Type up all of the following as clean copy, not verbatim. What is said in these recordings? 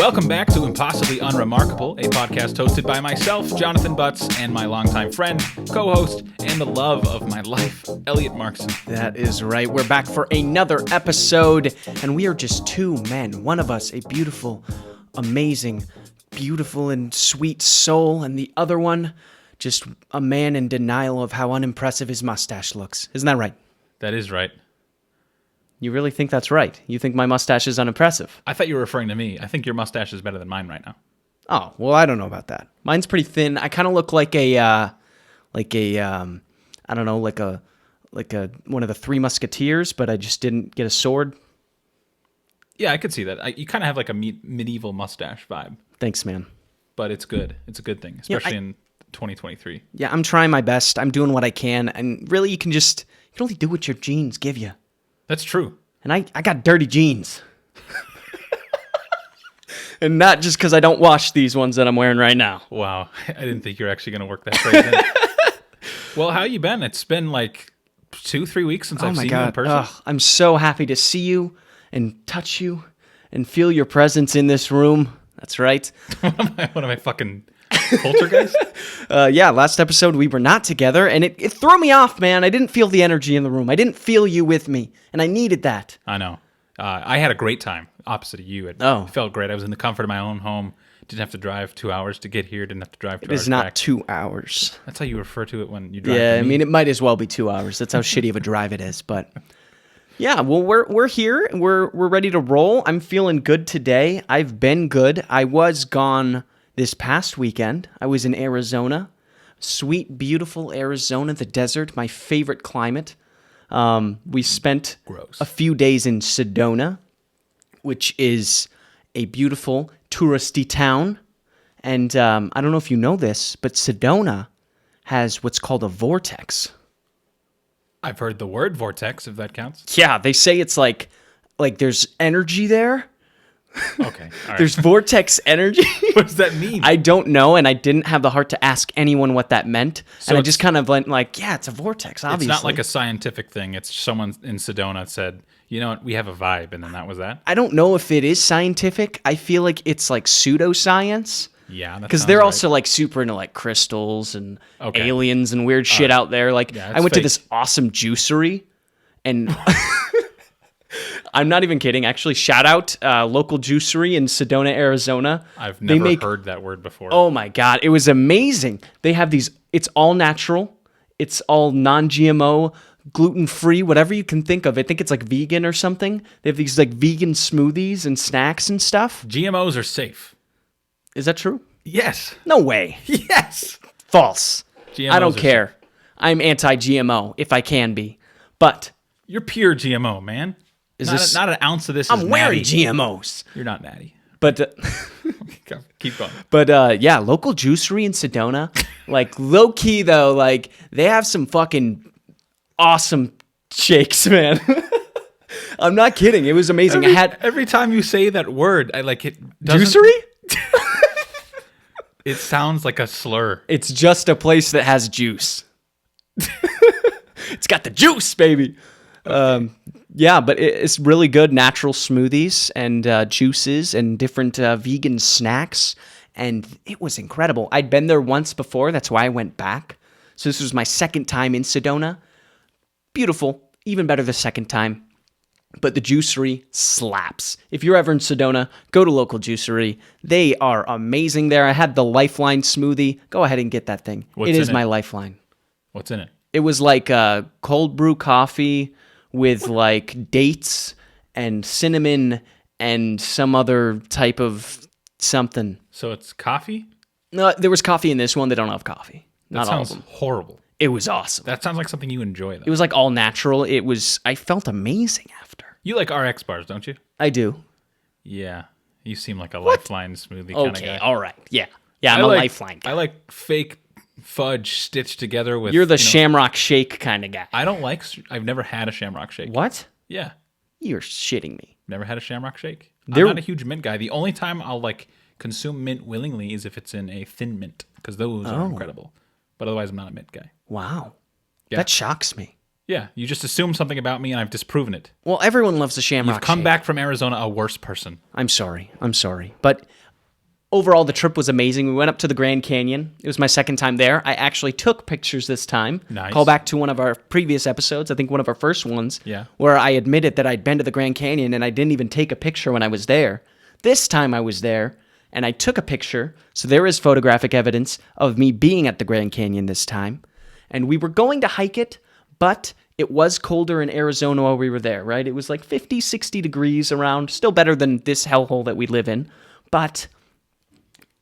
Welcome back to Impossibly Unremarkable, a podcast hosted by myself, Jonathon Butts, and my longtime friend, co-host, and the love of my life, Elliott Markson. That is right. We're back for another episode, and we are just two men. One of us, a beautiful, amazing, beautiful and sweet soul, and the other one, just a man in denial of how unimpressive his mustache looks. Isn't that right? That is right. You really think that's right? You think my mustache is unimpressive? I thought you were referring to me. I think your mustache is better than mine right now. Oh, well, I don't know about that. Mine's pretty thin. I kind of look like I don't know, like one of the Three Musketeers, but I just didn't get a sword. Yeah, I could see that. You kind of have like a medieval mustache vibe. Thanks, man. But it's good. It's a good thing, especially in 2023. Yeah, I'm trying my best. I'm doing what I can, and really, you can only do what your genes give you. That's true. And I got dirty jeans. And not just because I don't wash these ones that I'm wearing right now. Wow. I didn't think you were actually going to work that phrase in. Well, how you been? It's been like 2-3 weeks since I've seen you in person. I'm so happy to see you and touch you and feel your presence in this room. That's right. What am I fucking poltergeist? Yeah, last episode we were not together, and it threw me off, man. I didn't feel the energy in the room. I didn't feel you with me, and I needed that. I know. I had a great time, opposite of you. It felt great. I was in the comfort of my own home. Didn't have to drive 2 hours to get here. Didn't have to drive 2 hours It is not back. 2 hours. That's how you refer to it when you drive. Yeah, I mean, it might as well be 2 hours. That's how shitty of a drive it is, but... Yeah, well, we're here, and we're ready to roll. I'm feeling good today. I've been good. I was gone this past weekend. I was in Arizona. Sweet, beautiful Arizona, the desert, my favorite climate. We spent a few days in Sedona, which is a beautiful touristy town. And I don't know if you know this, but Sedona has what's called a vortex. I've heard the word vortex, if that counts. Yeah, they say it's like there's energy there. Okay. All right. There's vortex energy. What does that mean? I don't know, and I didn't have the heart to ask anyone what that meant. So and I just kind of went like, yeah, it's a vortex, obviously. It's not like a scientific thing. It's someone in Sedona said, you know what, we have a vibe, and then that was that? I don't know if it is scientific. I feel like it's like pseudoscience. Yeah, because they're also like super into like crystals and aliens and weird shit out there. Like I went to this awesome juicery, and I'm not even kidding. Actually, shout out local juicery in Sedona, Arizona. I've never heard that word before. Oh my god, it was amazing. They have these. It's all natural. It's all non-GMO, gluten-free, whatever you can think of. I think it's like vegan or something. They have these like vegan smoothies and snacks and stuff. GMOs are safe. Is that true? Yes. No way. Yes. False. GMOs I don't care. Safe. I'm anti-GMO if I can be. But you're pure GMO, man. Not an ounce of this I'm is wearing natty. GMOs. You're not natty. But keep going. But yeah, local juicery in Sedona, like low key though, like they have some fucking awesome shakes, man. I'm not kidding. It was amazing. Every time you say that word, I like it. Juicery? It sounds like a slur. It's just a place that has juice. It's got the juice, baby. Okay. Yeah, but it's really good natural smoothies and juices and different vegan snacks. And it was incredible. I'd been there once before. That's why I went back. So this was my second time in Sedona. Beautiful. Even better the second time. But the juicery slaps. If you're ever in Sedona, go to local juicery. They are amazing there. I had the Lifeline smoothie. Go ahead and get that thing. It is my lifeline. What's in it? It was like a cold brew coffee with like dates and cinnamon and some other type of something. So it's coffee? No, there was coffee in this one. They don't have coffee. Not all of them. That sounds horrible. It was awesome. That sounds like something you enjoy, though. It was like all natural. I felt amazing after. You like RX bars, don't you? I do. Yeah. You seem like a Lifeline smoothie kind of guy. Okay, all right. Yeah. Yeah, I'm a Lifeline guy. I like fake fudge stitched together with... You're the Shamrock Shake kind of guy. I've never had a Shamrock Shake. What? Yeah. You're shitting me. Never had a Shamrock Shake. I'm not a huge mint guy. The only time I'll like consume mint willingly is if it's in a thin mint, because those are incredible. But otherwise, I'm not a mint guy. Wow. Yeah. That shocks me. Yeah, you just assumed something about me, and I've disproven it. Well, everyone loves the Shamrock You've come Shake. back from Arizona a worse person. I'm sorry. But overall, the trip was amazing. We went up to the Grand Canyon. It was my second time there. I actually took pictures this time. Nice. Call back to one of our previous episodes, I think one of our first ones, Yeah. where I admitted that I'd been to the Grand Canyon and I didn't even take a picture when I was there. This time I was there and I took a picture, so there is photographic evidence of me being at the Grand Canyon this time. And we were going to hike it, but it was colder in Arizona while we were there, right? It was like 50, 60 degrees around. Still better than this hellhole that we live in. But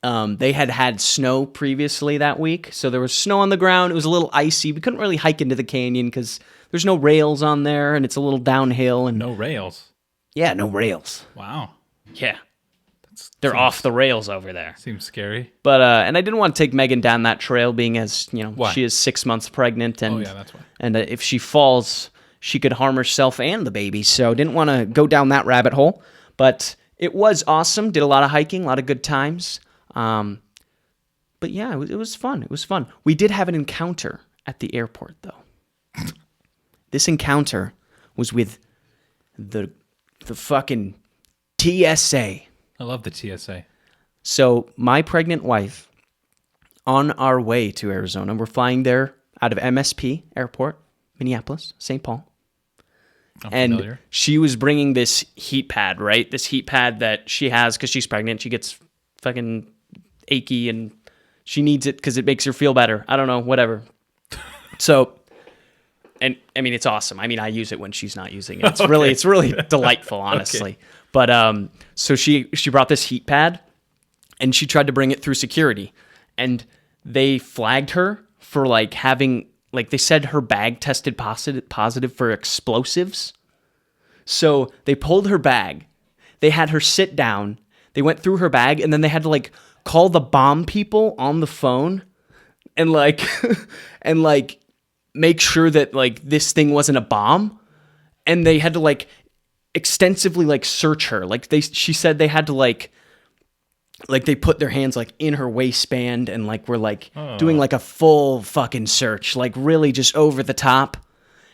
they had snow previously that week. So there was snow on the ground. It was a little icy. We couldn't really hike into the canyon because there's no rails on there, and it's a little downhill. And No rails. yeah, no rails. Wow. Yeah. They're off the rails over there. Seems scary. But and I didn't want to take Megan down that trail, being as Why? she is 6 months pregnant, and Yeah, that's why. And if she falls, she could harm herself and the baby. So didn't want to go down that rabbit hole. But it was awesome. Did a lot of hiking, a lot of good times. But yeah, it was fun. It was fun. We did have an encounter at the airport, though. This encounter was with the fucking TSA. I love the TSA. So my pregnant wife, on our way to Arizona, we're flying there out of MSP Airport, Minneapolis, St. Paul. I'm And familiar. she was bringing this heat pad, right? This heat pad that she has because she's pregnant. She gets fucking achy and she needs it because it makes her feel better. I don't know, whatever. So, and I mean, it's awesome. I mean, I use it when she's not using it. It's really delightful, honestly. Okay. But so she brought this heat pad and she tried to bring it through security, and they flagged her for like having, like they said her bag tested positive for explosives. So they pulled her bag. They had her sit down. They went through her bag, and then they had to like call the bomb people on the phone and like and like make sure that like this thing wasn't a bomb. And they had to like extensively like search her. Like she said they had to like they put their hands like in her waistband and like were like doing like a full fucking search, like really just over the top,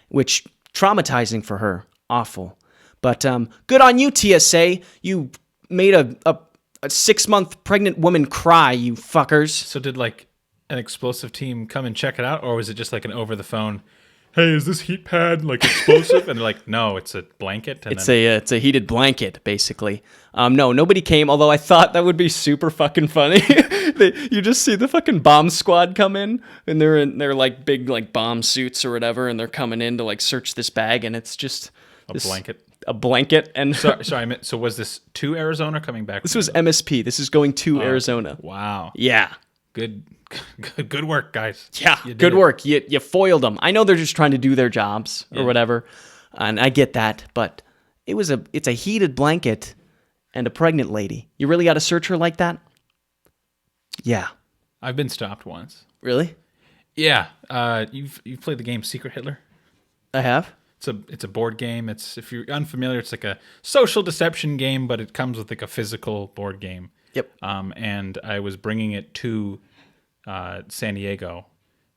which traumatizing for her. Awful. But good on you, TSA. You made a 6-month pregnant woman cry, you fuckers. So did like an explosive team come and check it out, or was it just like an over the phone, hey, is this heat pad like explosive? And they're like, no, it's a blanket. And It's a heated blanket, basically. No, nobody came, although I thought that would be super fucking funny. You just see the fucking bomb squad come in, and they're in their like big like bomb suits or whatever, and they're coming in to like search this bag, and it's just a blanket. And sorry, so was this to Arizona or coming back? This was MSP. This is going to Arizona. Wow. Yeah. Good work, guys. Yeah, You did good it. work. You foiled them. I know they're just trying to do their jobs or whatever, and I get that, but it's a heated blanket and a pregnant lady. You really got to search her like that? Yeah. I've been stopped once. Really? Yeah. You've played the game Secret Hitler? I have. It's a board game. It's, if you're unfamiliar, it's like a social deception game, but it comes with like a physical board game. Yep. And I was bringing it to San Diego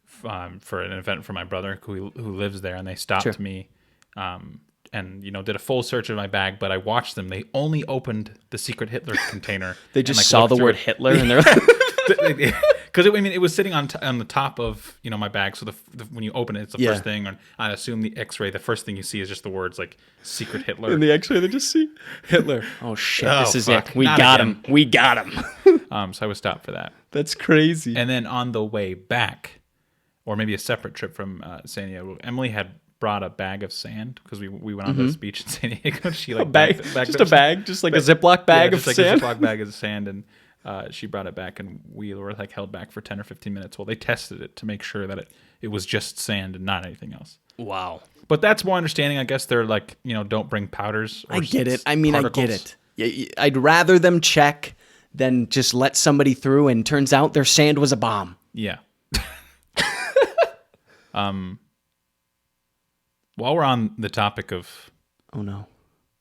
for an event for my brother who lives there, and they stopped me and did a full search of my bag, but I watched them. They only opened the Secret Hitler container. They just saw the word Hitler and they're because it was sitting on the top of my bag. So when you open it, it's the first thing. And I assume the X-ray, the first thing you see is just the words like Secret Hitler. in the X-ray they just see Hitler. Oh shit! Oh, this is fuck. it. We Not got again. him. We got him. So I was stopped for that. That's crazy. And then on the way back, or maybe a separate trip from San Diego, Emily had brought a bag of sand because we went on to this beach in San Diego. She like a bag, just a bag, just like a Ziploc bag of just like sand. a Ziploc bag of sand, and she brought it back, and we were like held back for 10 or 15 minutes while they tested it to make sure that it was just sand and not anything else. Wow. But that's more understanding, I guess. They're like, don't bring powders. Or I get it. I mean, particles. I get it. I'd rather them check than just let somebody through, and turns out their sand was a bomb. Yeah. While we're on the topic of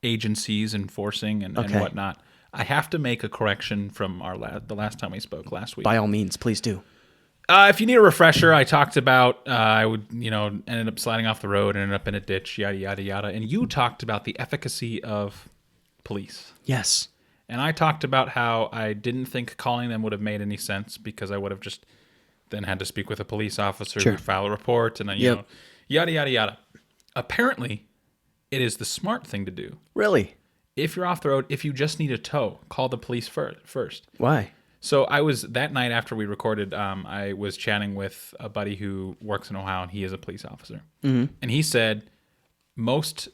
agencies enforcing and whatnot, I have to make a correction from the last time we spoke last week. By all means, please do. If you need a refresher, I talked about I would, ended up sliding off the road, ended up in a ditch, yada, yada, yada. And you talked about the efficacy of police. Yes. And I talked about how I didn't think calling them would have made any sense because I would have just then had to speak with a police officer who would file a report and then, yada, yada, yada. Apparently, it is the smart thing to do. Really? If you're off the road, if you just need a tow, call the police first. Why? So I was, that night after we recorded, I was chatting with a buddy who works in Ohio, and he is a police officer. Mm-hmm. And he said most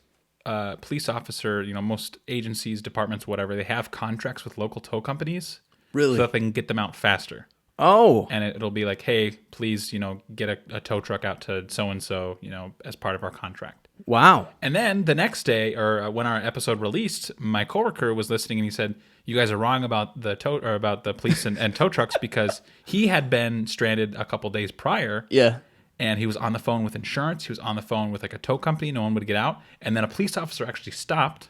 police officer, most agencies, departments, whatever, they have contracts with local tow companies. Really? So that they can get them out faster. Oh. And it'll be like, hey, please, get a tow truck out to so-and-so, as part of our contract. Wow. And then the next day, or when our episode released, my coworker was listening, and he said, "You guys are wrong about the about the police and tow trucks because he had been stranded a couple days prior." Yeah. And he was on the phone with insurance. He was on the phone with like a tow company. No one would get out. And then a police officer actually stopped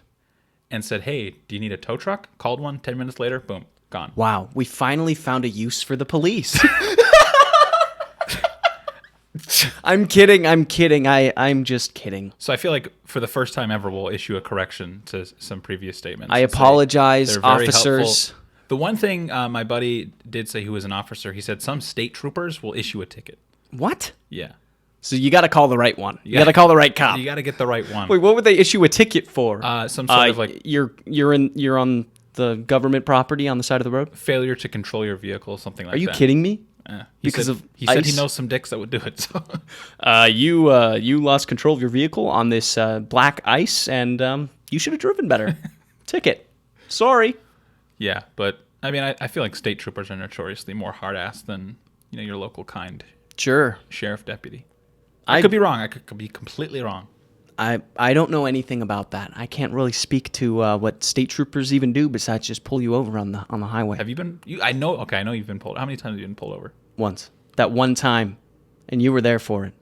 and said, "Hey, do you need a tow truck?" Called one. 10 minutes later, boom, gone. Wow. We finally found a use for the police. I'm kidding. I'm just kidding. So I feel like for the first time ever, we'll issue a correction to some previous statements. I apologize, officers. Helpful. The one thing my buddy did say, who was an officer, he said some state troopers will issue a ticket. What? Yeah. So you got to call the right one. You got to call the right cop. You got to get the right one. Wait, what would they issue a ticket for? Some sort of like you're on the government property on the side of the road. Failure to control your vehicle, something like that. Are you kidding me? He said he knows some dicks that would do it. So. You lost control of your vehicle on this black ice, and you should have driven better. Ticket. Sorry. Yeah, but I mean, I feel like state troopers are notoriously more hard-ass than your local kind sheriff deputy. I could be wrong. I could be completely wrong. I don't know anything about that. I can't really speak to what state troopers even do besides just pull you over on the highway. Have you been? I know you've been pulled. How many times have you been pulled over? Once. That one time, and you were there for it.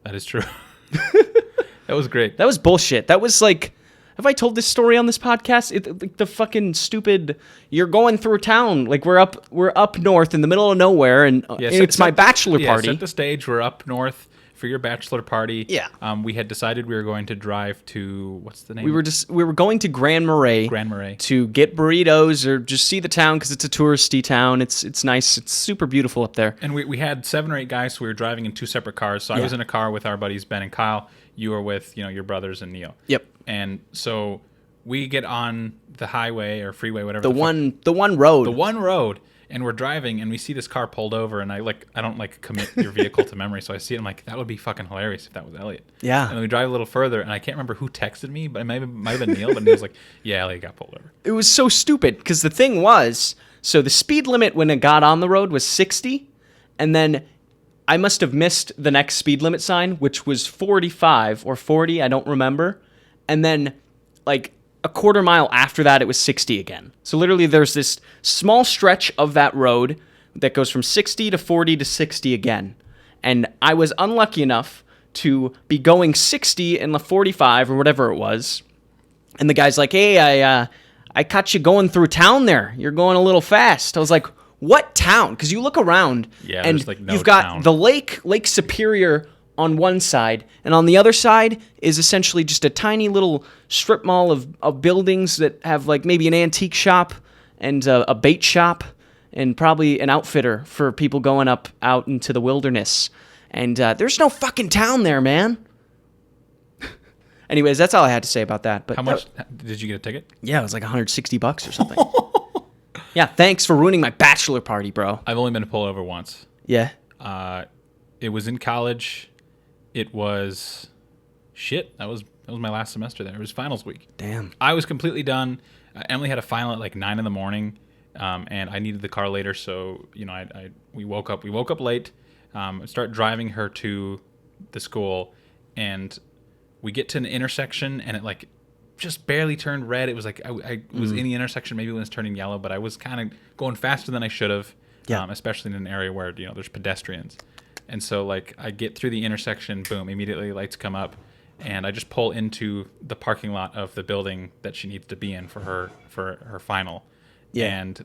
That is true. That was great. That was bullshit. That was like, have I told this story on this podcast? The fucking stupid. You're going through town, like we're up north in the middle of nowhere, and it's my bachelor party. Set the stage. We're up north for your bachelor party. Yeah. We had decided we were going to drive to, what's the name? We were going to Grand Marais. To get burritos or just see the town because it's a touristy town. It's nice. It's super beautiful up there. And we had 7 or 8 guys, so we were driving in 2 separate cars. So I was in a car with our buddies Ben and Kyle. You were with your brothers and Neo. Yep. And so we get on the highway or freeway, whatever. The one road. And we're driving, and we see this car pulled over, and I don't commit your vehicle to memory, so I see it, I'm like, that would be fucking hilarious if that was Elliott. Yeah. And then we drive a little further, and I can't remember who texted me, but it might have been Neil, but Neil was like, yeah, Elliott got pulled over. It was so stupid, because the thing was, so the speed limit when it got on the road was 60, and then I must have missed the next speed limit sign, which was 45 or 40, I don't remember, and then, a quarter mile after that, it was 60 again. So literally there's this small stretch of that road that goes from 60 to 40 to 60 again. And I was unlucky enough to be going 60 in the 45 or whatever it was. And the guy's like, hey, I caught you going through town there. You're going a little fast. I was like, what town? Because you look around and you've got the Lake Superior on one side, and on the other side is essentially just a tiny little strip mall of buildings that have maybe an antique shop and a bait shop and probably an outfitter for people going out into the wilderness. And there's no fucking town there, man. Anyways, that's all I had to say about that. But how much did you get a ticket? Yeah, it was like $160 or something. Yeah, thanks for ruining my bachelor party, bro. I've only been pulled over once. Yeah. It was in college. It was that was my last semester there. It was finals week. Damn. I was completely done. Emily had a final at 9 a.m, and I needed the car later, so we woke up late. Start driving her to the school, and we get to an intersection, and it just barely turned red. It was I was in the intersection, maybe when it was turning yellow, but I was kind of going faster than I should have. Yeah. Especially in an area where there's pedestrians. And so, I get through the intersection, boom, immediately lights come up, and I just pull into the parking lot of the building that she needs to be in for her final. Yeah. And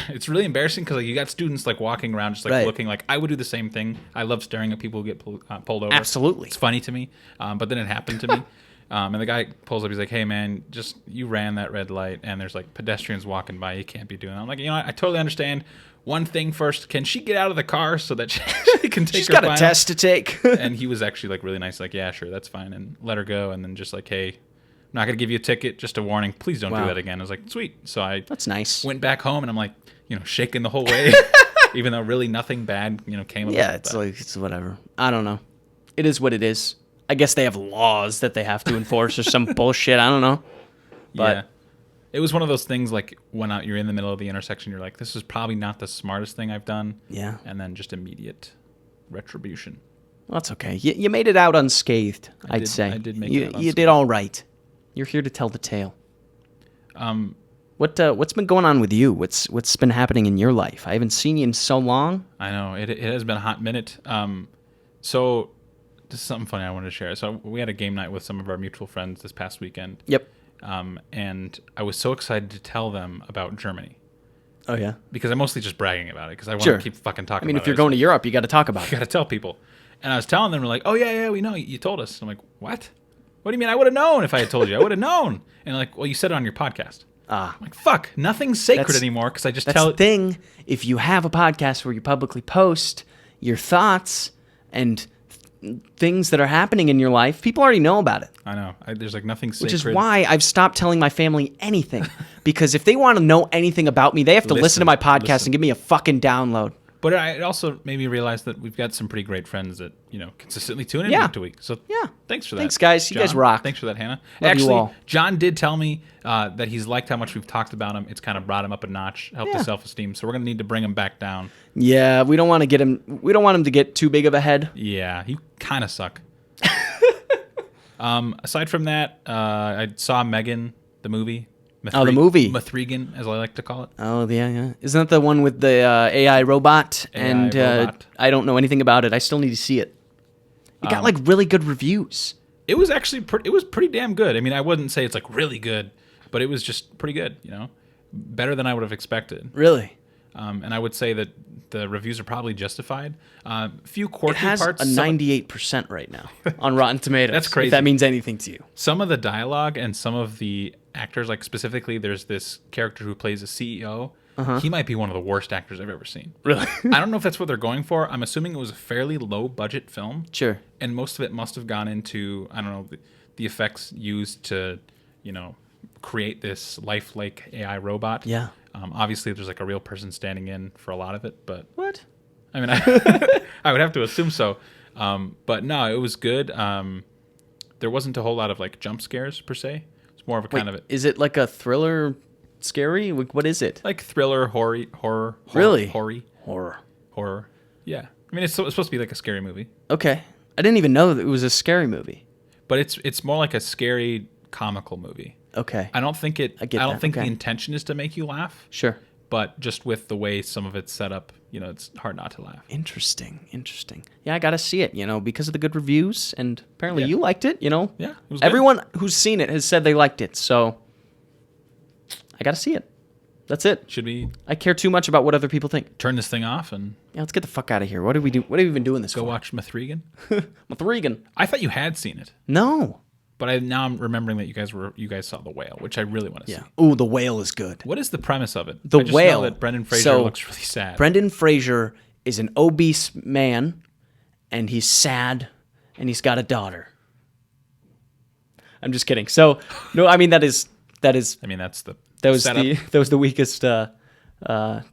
it's really embarrassing because like you got students like walking around just like looking like I would do the same thing. I love staring at people who get pulled over. Absolutely. It's funny to me, but then it happened to me. And the guy pulls up. He's like, "Hey, man, just you ran that red light, and there's like pedestrians walking by. You can't be doing that." I'm like, you know, I totally understand. One thing first, can she get out of the car so that she can take She's her got a final? test to take. And he was actually like really nice, like, yeah, sure, that's fine, and let her go. And then just like, hey, I'm not gonna give you a ticket, just a warning. Please don't do that again. I was like, sweet. So that's nice. Went back home, and I'm like, you know, shaking the whole way, even though really nothing bad, you know, came of it. Yeah, it's like it's whatever. I don't know. It is what it is. I guess they have laws that they have to enforce or some bullshit. I don't know. But yeah. It was one of those things like when you're in the middle of the intersection, you're like, this is probably not the smartest thing I've done. Yeah. And then just immediate retribution. Well, that's okay. You made it out unscathed, I'd say. I did make it out unscathed. You did all right. You're here to tell the tale. What's been going on with you? What's been happening in your life? I haven't seen you in so long. I know. It has been a hot minute. So this is something funny I wanted to share. So we had a game night with some of our mutual friends this past weekend. Yep. And I was so excited to tell them about Germany. Oh, yeah? Because I'm mostly just bragging about it because I want to keep fucking talking about it. I mean, if you're going to Europe, you got to talk about it. You got to tell people. And I was telling them, like, oh, yeah, we know. You told us. I'm like, what? What do you mean? I would have known if I had told you. I would have known. And like, well, you said it on your podcast. I'm like, fuck, nothing's sacred anymore because I just tell it. That's the thing. If you have a podcast where you publicly post your thoughts and things that are happening in your life, people already know about it. I know. There's like nothing sacred. Which is why I've stopped telling my family anything. Because if they want to know anything about me, they have to listen to my podcast and give me a fucking download. But it also made me realize that we've got some pretty great friends that, you know, consistently tune in week to week. So thanks for that. Thanks, guys. You guys rock. Thanks for that, Hannah. Love you all. John did tell me that he's liked how much we've talked about him. It's kind of brought him up a notch, helped his self-esteem. So we're going to need to bring him back down. Yeah, we don't want him to get too big of a head. Yeah, he kind of suck. Aside from that, I saw Megan, the movie. The movie. Mithrigan, as I like to call it. Oh, yeah. Isn't that the one with the AI robot? Robot. I don't know anything about it. I still need to see it. It got like really good reviews. It was actually pretty damn good. I mean, I wouldn't say it's like really good, but it was just pretty good, you know? Better than I would have expected. Really? And I would say that the reviews are probably justified. Few quirky parts. It has a 98% right now on Rotten Tomatoes. That's crazy. If that means anything to you. Some of the dialogue and some of the actors, like specifically, there's this character who plays a CEO. He might be one of the worst actors I've ever seen. Really? I don't know if that's what they're going for. I'm assuming it was a fairly low budget film. Sure. And most of it must have gone into, I don't know, the effects used to, you know, create this lifelike AI robot. Yeah. Obviously, there's like a real person standing in for a lot of it, but what? I mean, I would have to assume so. But no, it was good. There wasn't a whole lot of like jump scares per se. It's more of a kind of. Is it like a thriller, scary? What is it? Like thriller, horror. Really? Horror. Yeah. I mean, it's supposed to be like a scary movie. Okay. I didn't even know that it was a scary movie. But it's more like a scary comical movie. Okay. I don't think the intention is to make you laugh. Sure. But just with the way some of it's set up, you know, it's hard not to laugh. Interesting. Yeah, I got to see it, you know, because of the good reviews. And apparently you liked it, you know. Yeah, it was good. Everyone who's seen it has said they liked it. So I got to see it. That's it. Should we? I care too much about what other people think. Turn this thing off and... Yeah, let's get the fuck out of here. What do we do? What are we even doing this for? Go watch Mithrigan? Mithrigan. I thought you had seen it. No. But now I'm remembering that you guys saw The Whale, which I really want to see. Ooh, The Whale is good. What is the premise of it? The I just Whale. Know that Brendan Fraser looks really sad. Brendan Fraser is an obese man, and he's sad, and he's got a daughter. I'm just kidding. So, no, I mean that is. I mean that was the weakest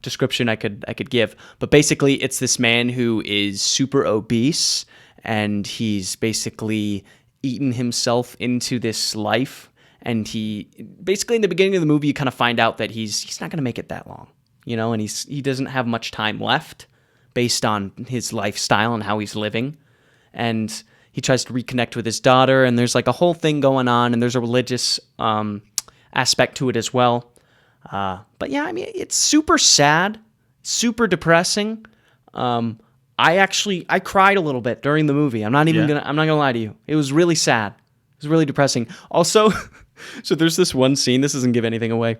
description I could give. But basically, it's this man who is super obese, and he's basically eaten himself into this life, and he basically in the beginning of the movie you kind of find out that he's not going to make it that long, you know, and he doesn't have much time left based on his lifestyle and how he's living, and he tries to reconnect with his daughter, and there's like a whole thing going on, and there's a religious aspect to it as well. But yeah, I mean, it's super sad, super depressing. I cried a little bit during the movie. I'm not gonna lie to you. It was really sad. It was really depressing. Also, so there's this one scene, this doesn't give anything away,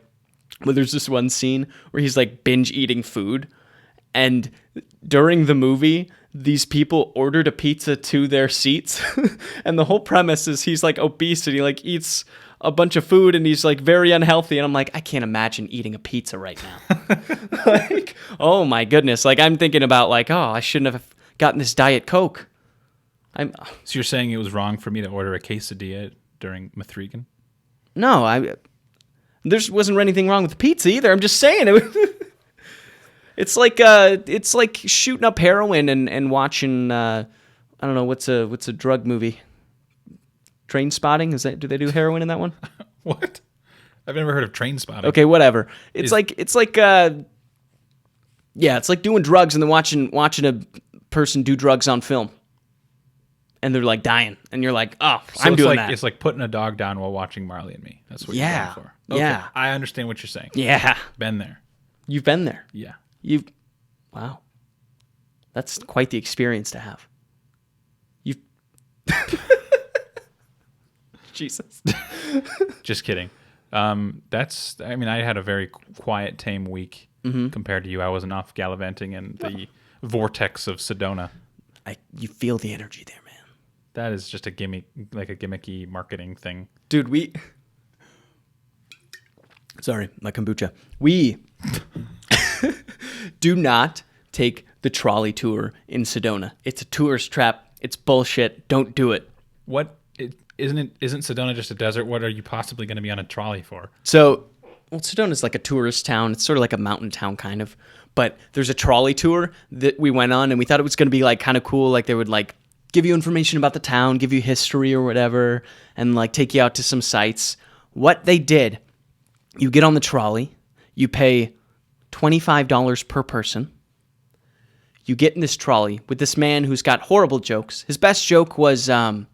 But there's this one scene where he's like binge eating food, and during the movie, these people ordered a pizza to their seats, and the whole premise is he's like obese and he like eats a bunch of food and he's like very unhealthy, and I'm like, I can't imagine eating a pizza right now. Like, oh my goodness. Like, I'm thinking about like, oh, I shouldn't have gotten this Diet Coke. So you're saying it was wrong for me to order a quesadilla during Mithrigan? No, there wasn't anything wrong with the pizza either. I'm just saying it. It's like shooting up heroin and watching I don't know what's a drug movie. Train Spotting? Do they do heroin in that one? What? I've never heard of Train Spotting. Okay, whatever. It's like doing drugs and then watching a person do drugs on film. And they're like dying, and you're like, "Oh, So I'm doing like, that." It's like putting a dog down while watching Marley and Me. That's what you're going for. Okay. Yeah. I understand what you're saying. Yeah, Been there. you've been there. Yeah. Wow, that's quite the experience to have. Jesus. Just kidding. I had a very quiet, tame week compared to you. I wasn't off gallivanting in the vortex of Sedona. You feel the energy there, man. That is just a gimmick, like a gimmicky marketing thing. Dude, sorry, my kombucha. We do not take the trolley tour in Sedona. It's a tourist trap. It's bullshit. Don't do it. Isn't Sedona just a desert? What are you possibly going to be on a trolley for? So, Sedona's like a tourist town. It's sort of like a mountain town kind of. But there's a trolley tour that we went on, and we thought it was going to be like kind of cool. Like they would like give you information about the town, give you history or whatever, and like take you out to some sites. What they did, you get on the trolley, you pay $25 per person. You get in this trolley with this man who's got horrible jokes. His best joke was, the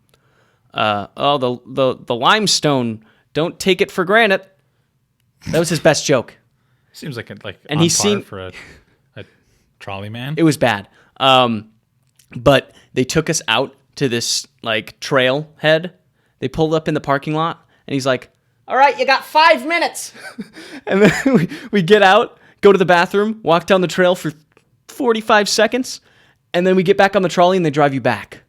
limestone, don't take it for granted. That was his best joke. Seems like and on he par seemed for a trolley man. It was bad. But they took us out to this like trail head. They pulled up in the parking lot, and he's like, "All right, you got 5 minutes." And then we get out, go to the bathroom, walk down the trail for 45 seconds, and then we get back on the trolley and they drive you back.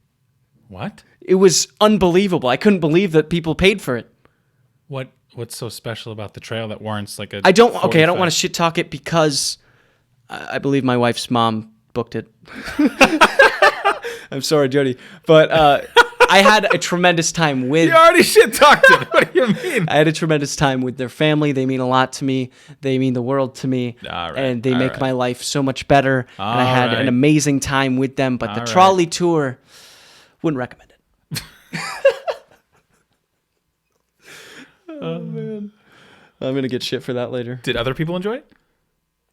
What? It was unbelievable. I couldn't believe that people paid for it. What's so special about the trail that warrants like a I don't want to shit talk it because I believe my wife's mom booked it. I'm sorry, Jody, but I had a tremendous time with... You already shit talked it. What do you mean? I had a tremendous time with their family. They mean a lot to me. They mean the world to me. All right, and they make my life so much better. And I had an amazing time with them. But the trolley tour, wouldn't recommend it. Oh, man. I'm going to get shit for that later. Did other people enjoy it?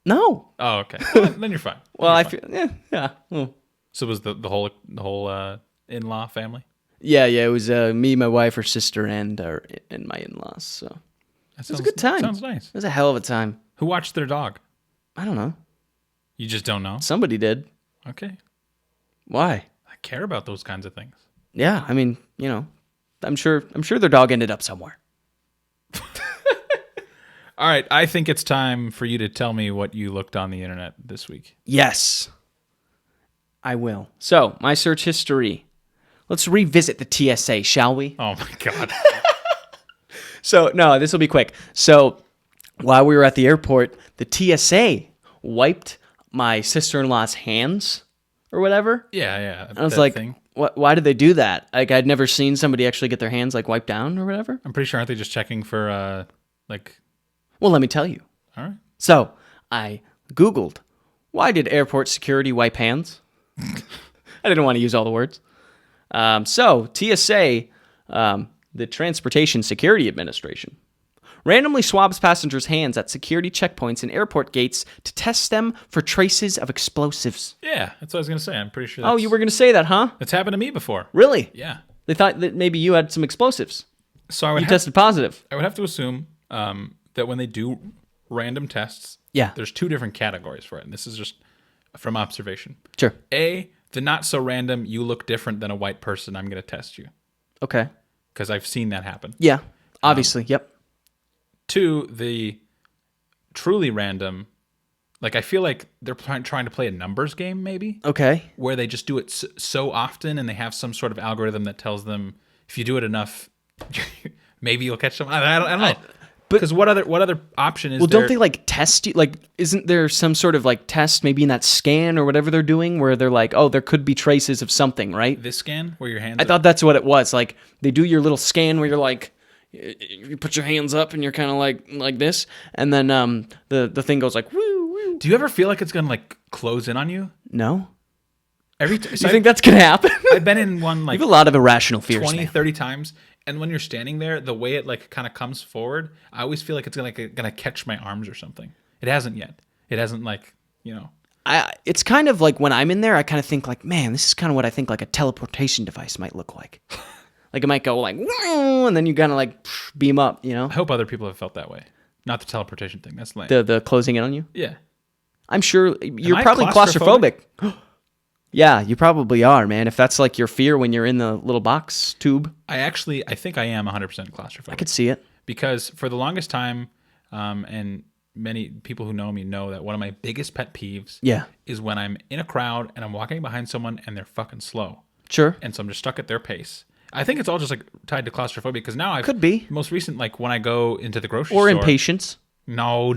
No. Oh, okay. Well, then you're fine. Feel... Yeah. Well. So was the whole in-law family? Yeah. It was me, my wife, her sister, and my in-laws. So it was a good time. Sounds nice. It was a hell of a time. Who watched their dog? I don't know. You just don't know? Somebody did. Okay. Why? I care about those kinds of things. Yeah, I mean, I'm sure their dog ended up somewhere. All right, I think it's time for you to tell me what you looked on the internet this week. Yes, I will. So, my search history. Let's revisit the TSA, shall we? Oh, my God. So, no, this will be quick. So, while we were at the airport, the TSA wiped my sister-in-law's hands or whatever. Yeah. I was like, why did they do that? Like, I'd never seen somebody actually get their hands, like, wiped down or whatever. I'm pretty sure, aren't they just checking for, Well, let me tell you. All right. So, I Googled, why did airport security wipe hands? I didn't want to use all the words. So, TSA, the Transportation Security Administration, randomly swabs passengers' hands at security checkpoints and airport gates to test them for traces of explosives. Yeah, that's what I was going to say. I'm pretty sure that's... Oh, you were going to say that, huh? That's happened to me before. Really? Yeah. They thought that maybe you had some explosives. So you tested positive. I would have to assume that when they do random tests, yeah, there's two different categories for it. And this is just from observation. Sure. A, the not so random, you look different than a white person, I'm going to test you. Okay. Because I've seen that happen. Yeah, obviously. Yep. 2, the truly random, like I feel like they're trying to play a numbers game, maybe. Okay. Where they just do it so often, and they have some sort of algorithm that tells them if you do it enough, maybe you'll catch them. I don't know. Because what other option is well, there? don't they like test you? Like, isn't there some sort of like test maybe in that scan or whatever they're doing where they're like, oh, there could be traces of something, right? This scan where your hands. I thought that's what it was. Like they do your little scan where you're like, you put your hands up and you're kind of like this, and then the thing goes like woo woo. Do you ever feel like it's gonna like close in on you? No. So you think that's gonna happen? I've been in one like you have a lot of irrational fears. 20, 30 times. And when you're standing there, the way it like kind of comes forward, I always feel like it's gonna catch my arms or something. It hasn't yet. It hasn't like, you know. It's kind of like when I'm in there, I kind of think like, man, this is kind of what I think like a teleportation device might look like. Like it might go like, and then you kind of like beam up, you know. I hope other people have felt that way. Not the teleportation thing. That's lame. The closing in on you. Yeah. I'm sure you're I probably claustrophobic. Yeah, you probably are, man. If that's like your fear when you're in the little box tube. I think I am 100% claustrophobic. I could see it. Because for the longest time, and many people who know me know that one of my biggest pet peeves is when I'm in a crowd and I'm walking behind someone and they're fucking slow. Sure. And so I'm just stuck at their pace. I think it's all just like tied to claustrophobia because now could be most recent, like when I go into the grocery store. Or impatience. No.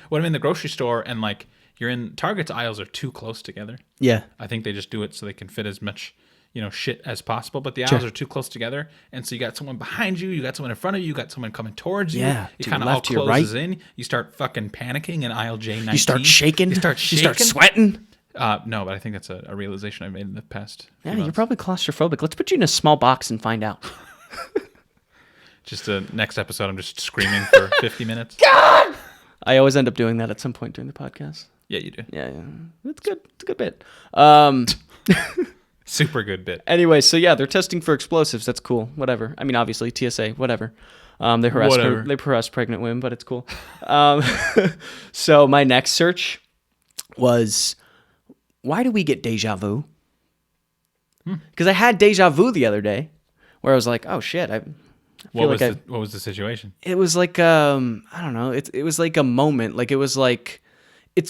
When I'm in the grocery store and like you're in Target's aisles are too close together. Yeah. I think they just do it so they can fit as much, shit as possible. But the aisles are too close together. And so you got someone behind you, you got someone in front of you, you got someone coming towards you. Yeah. It kind of all closes in. You start fucking panicking in aisle J19. You start shaking. You start sweating. No, but I think that's a realization I've made in the past. Yeah, you're probably claustrophobic. Let's put you in a small box and find out. Just next episode, I'm just screaming for 50 minutes. God! I always end up doing that at some point during the podcast. Yeah, you do. Yeah. It's good. It's a good bit. Super good bit. Anyway, so yeah, they're testing for explosives. That's cool. Whatever. I mean, obviously, TSA, whatever. They harass pregnant women, but it's cool. So my next search was, why do we get deja vu? Because I had deja vu the other day where I was like, oh shit, what was the situation? It was like, I don't know. It was like a moment. Like it was like,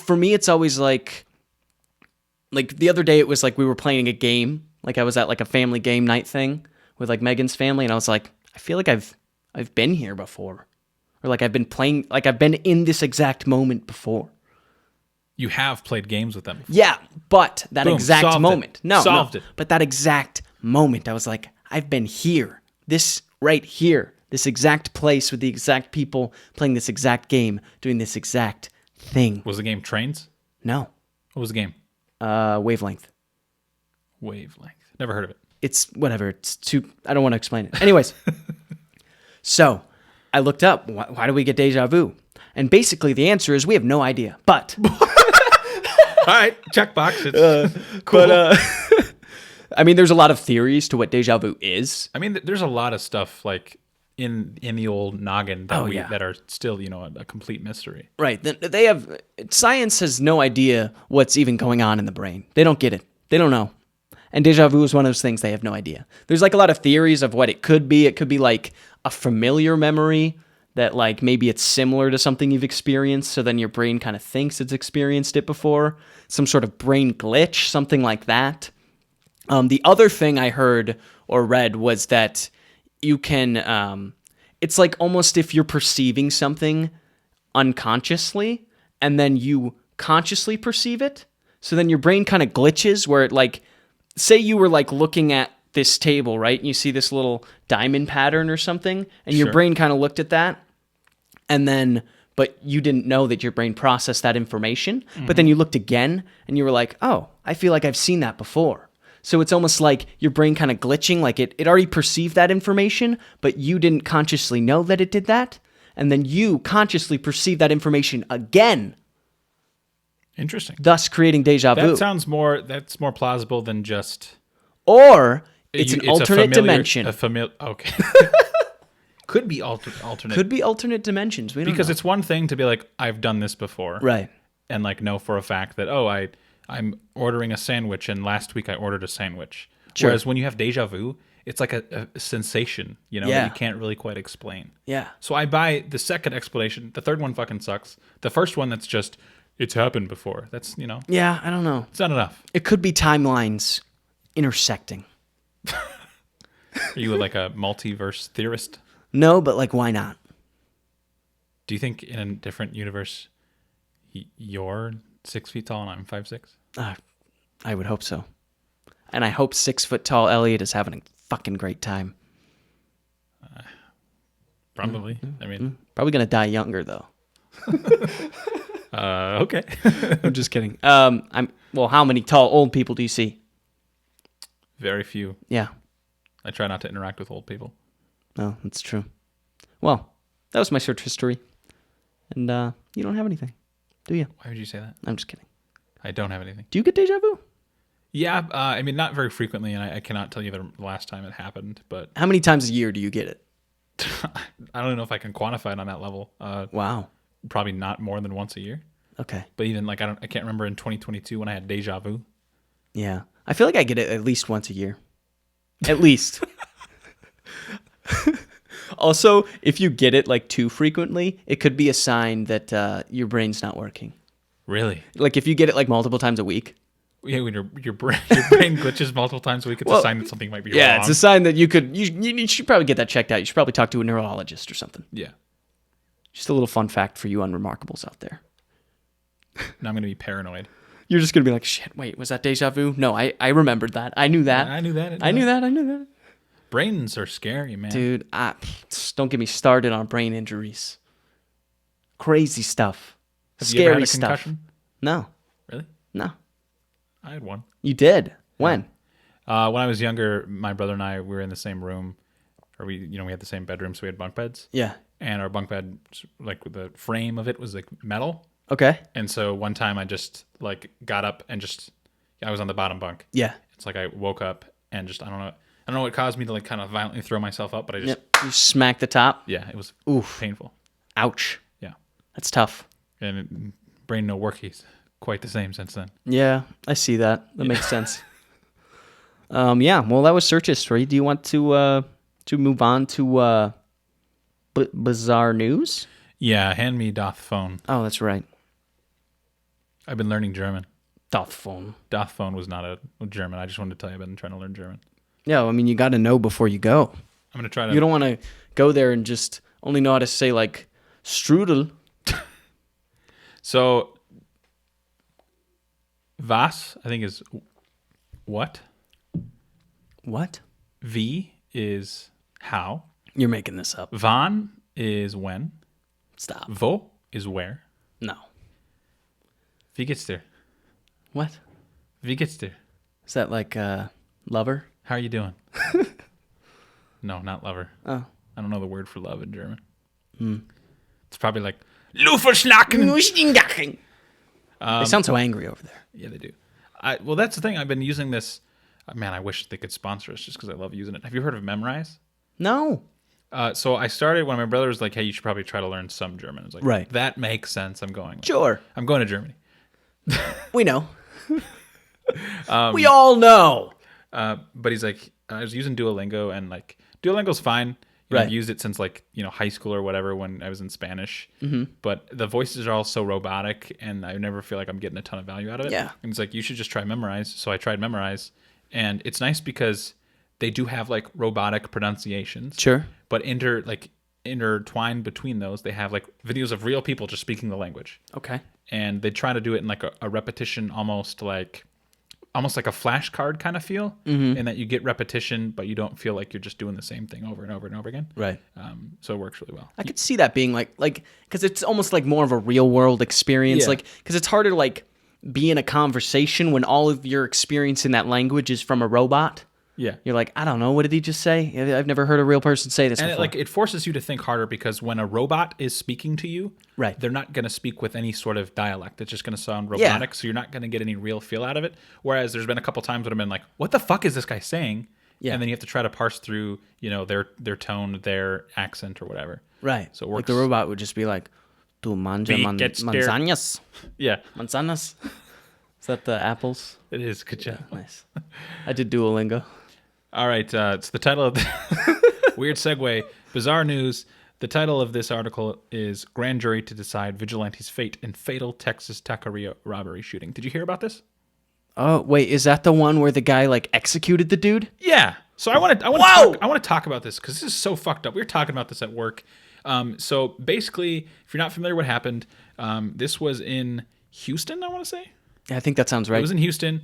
for me, it's always like the other day it was like we were playing a game. Like I was at like a family game night thing with like Megan's family. And I was like, I feel like I've been here before. Or like I've been playing, like I've been in this exact moment before. You have played games with them before. Yeah, but that exact moment. Solved it. But that exact moment, I was like, I've been here. This right here. This exact place with the exact people playing this exact game, doing this exact thing. Was the game Trains? No. What was the game? Wavelength. Never heard of it. It's whatever. It's too... I don't want to explain it. Anyways. So, I looked up, why do we get deja vu? And basically the answer is we have no idea. But... All right, checkbox. It's cool. But, I mean, there's a lot of theories to what deja vu is. I mean, there's a lot of stuff like in the old noggin that are still, a complete mystery. Right. Science has no idea what's even going on in the brain. They don't get it. They don't know. And deja vu is one of those things they have no idea. There's like a lot of theories of what it could be. It could be like a familiar memory that like maybe it's similar to something you've experienced, so then your brain kind of thinks it's experienced it before. Some sort of brain glitch, something like that. The other thing I heard or read was that you can, it's like almost if you're perceiving something unconsciously and then you consciously perceive it. So then your brain kind of glitches where it like, say you were like looking at this table, right? And you see this little diamond pattern or something, and your brain kind of looked at that, and then, but you didn't know that your brain processed that information. Mm-hmm. But then you looked again, and you were like, oh, I feel like I've seen that before. So it's almost like your brain kind of glitching, like it already perceived that information, but you didn't consciously know that it did that, and then you consciously perceive that information again. Interesting. Thus creating deja vu. That's more plausible than just... Or... It's an alternate dimension. Okay. Could be alternate. Could be alternate dimensions. We don't because know. It's one thing to be like, I've done this before. Right. And like know for a fact that, I'm ordering a sandwich and last week I ordered a sandwich. Sure. Whereas when you have deja vu, it's like a sensation, you know, Yeah. that you can't really quite explain. Yeah. So I buy the second explanation. The third one fucking sucks. The first one, that's just, it's happened before. That's, you know, Yeah, I don't know. it's not enough. It could be timelines intersecting. Are you like a multiverse theorist? No, but like, why not? Do you think in a different universe, you're 6 feet tall and I'm 5'6"? I would hope so. And I hope 6 foot tall Elliott is having a fucking great time. Probably. I mean, Probably gonna die younger though. okay. I'm just kidding. How many tall old people do you see? Very few. Yeah. I try not to interact with old people. No, that's true. Well, that was my search history. And you don't have anything, do you? Why would you say that? I'm just kidding. I don't have anything. Do you get deja vu? Yeah, I mean, not very frequently, and I cannot tell you the last time it happened, but How many times a year do you get it? I don't know if I can quantify it on that level. Wow. Probably not more than once a year. Okay. But even like I can't remember in 2022 when I had deja vu. Yeah. I feel like I get it at least once a year. At least. Also, if you get it like too frequently, it could be a sign that your brain's not working. Really? Like if you get it like multiple times a week. Yeah, when your brain glitches multiple times a week, it's a sign that something might be wrong. Yeah, it's a sign that you should probably get that checked out. You should probably talk to a neurologist or something. Yeah. Just a little fun fact for you unremarkables out there. Now I'm going to be paranoid. You're just going to be like, shit, wait, was that deja vu? No, I remembered that. I knew that. I knew that. I knew that. Brains are scary, man. Dude, don't get me started on brain injuries. Crazy stuff. Have you ever had Scary a stuff. concussion? No. Really? No. I had one. You did? When? When I was younger, my brother and I were in the same room, or we had the same bedroom, so we had bunk beds. Yeah. And our bunk bed, like the frame of it was like metal. Okay. And so one time I just like got up and I was on the bottom bunk. Yeah. It's like I woke up and just I don't know what caused me to like kind of violently throw myself up, but I just Yep. You smack the top. yeah, it was painful. Ouch. Yeah. That's tough. And brain no workies. Quite the same since then. Yeah, I see that. That makes sense. Yeah, well, that was search history. Do you want to move on to bizarre news? Yeah, hand me doth phone. Oh, that's right. I've been learning German. Doth phone. Doth phone was not a German. I just wanted to tell you I've been trying to learn German. Yeah, I mean, you got to know before you go. I'm going to try to... You don't want to go there and just only know how to say, like, strudel. So, was, I think, is what? What? Wie is how. You're making this up. Wann is when. Stop. Wo is where. No. Wie geht's dir? What? Wie geht's dir? Is that like lover? How are you doing? No, not lover. Oh. I don't know the word for love in German. It's probably like Luferschnacken. They sound so angry over there. Yeah, they do. Well, that's the thing. I've been using this. Man, I wish they could sponsor us just because I love using it. Have you heard of Memrise? No. So I started when my brother was like, hey, you should probably try to learn some German. I was like, Right. That makes sense. I'm going. Sure. I'm going to Germany. We know. We all know. But he's like, I was using Duolingo, and like Duolingo's fine. Right. I've used it since like high school or whatever when I was in Spanish. Mm-hmm. But the voices are all so robotic, and I never feel like I'm getting a ton of value out of it. Yeah. And it's like you should just try Memrise. So I tried Memrise, and it's nice because they do have like robotic pronunciations. Sure. But intertwined between those, they have like videos of real people just speaking the language. Okay. And they try to do it in like a repetition, almost like a flashcard kind of feel, in that you get repetition, but you don't feel like you're just doing the same thing over and over and over again. Right. So it works really well. I could see that being like because it's almost like more of a real world experience, Yeah. like because it's harder to like be in a conversation when all of your experience in that language is from a robot. Yeah. You're like, I don't know, what did he just say? I've never heard a real person say this And before. it forces you to think harder because when a robot is speaking to you, Right. they're not going to speak with any sort of dialect. It's just going to sound robotic, so you're not going to get any real feel out of it. Whereas there's been a couple times when I've been like, what the fuck is this guy saying? Yeah. And then you have to try to parse through, their tone, their accent or whatever. Right. So it like works. the robot would just be like, "Tu manja manzanas." Yeah, Manzanas. Is that the apples? it is. Good job. Nice. I did Duolingo. All right, it's the title of the weird segue, bizarre news. The title of this article is "Grand Jury to Decide Vigilante's Fate in Fatal Texas Taqueria Robbery Shooting." Did you hear about this? Oh, wait, is that the one where the guy like executed the dude? Yeah. So I want to talk about this because this is so fucked up. We were talking about this at work. So basically, if you're not familiar what happened, this was in Houston, I want to say. Yeah, I think that sounds right. It was in Houston.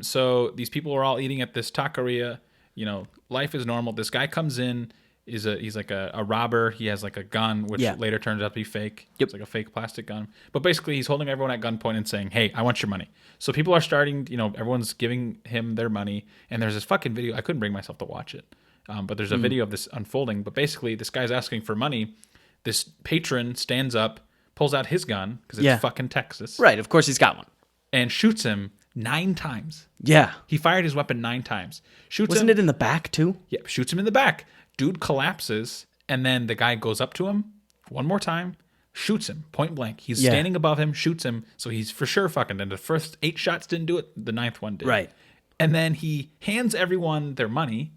So these people were all eating at this taqueria. You know, life is normal. This guy comes in. He's like a robber. He has like a gun, which later turns out to be fake. Yep. It's like a fake plastic gun. But basically, he's holding everyone at gunpoint and saying, "Hey, I want your money." So people are starting, everyone's giving him their money. And there's this fucking video. I couldn't bring myself to watch it. But there's a video of this unfolding. But basically, this guy's asking for money. This patron stands up, pulls out his gun, because it's fucking Texas. Right, of course he's got one. And shoots him 9 times. Yeah. He fired his weapon 9 times. Wasn't it in the back, too? Yeah, shoots him in the back. Dude collapses, and then the guy goes up to him one more time, shoots him point blank. He's standing above him, shoots him, so he's for sure fucking. And the first 8 shots didn't do it. The 9th one did. Right. And then he hands everyone their money,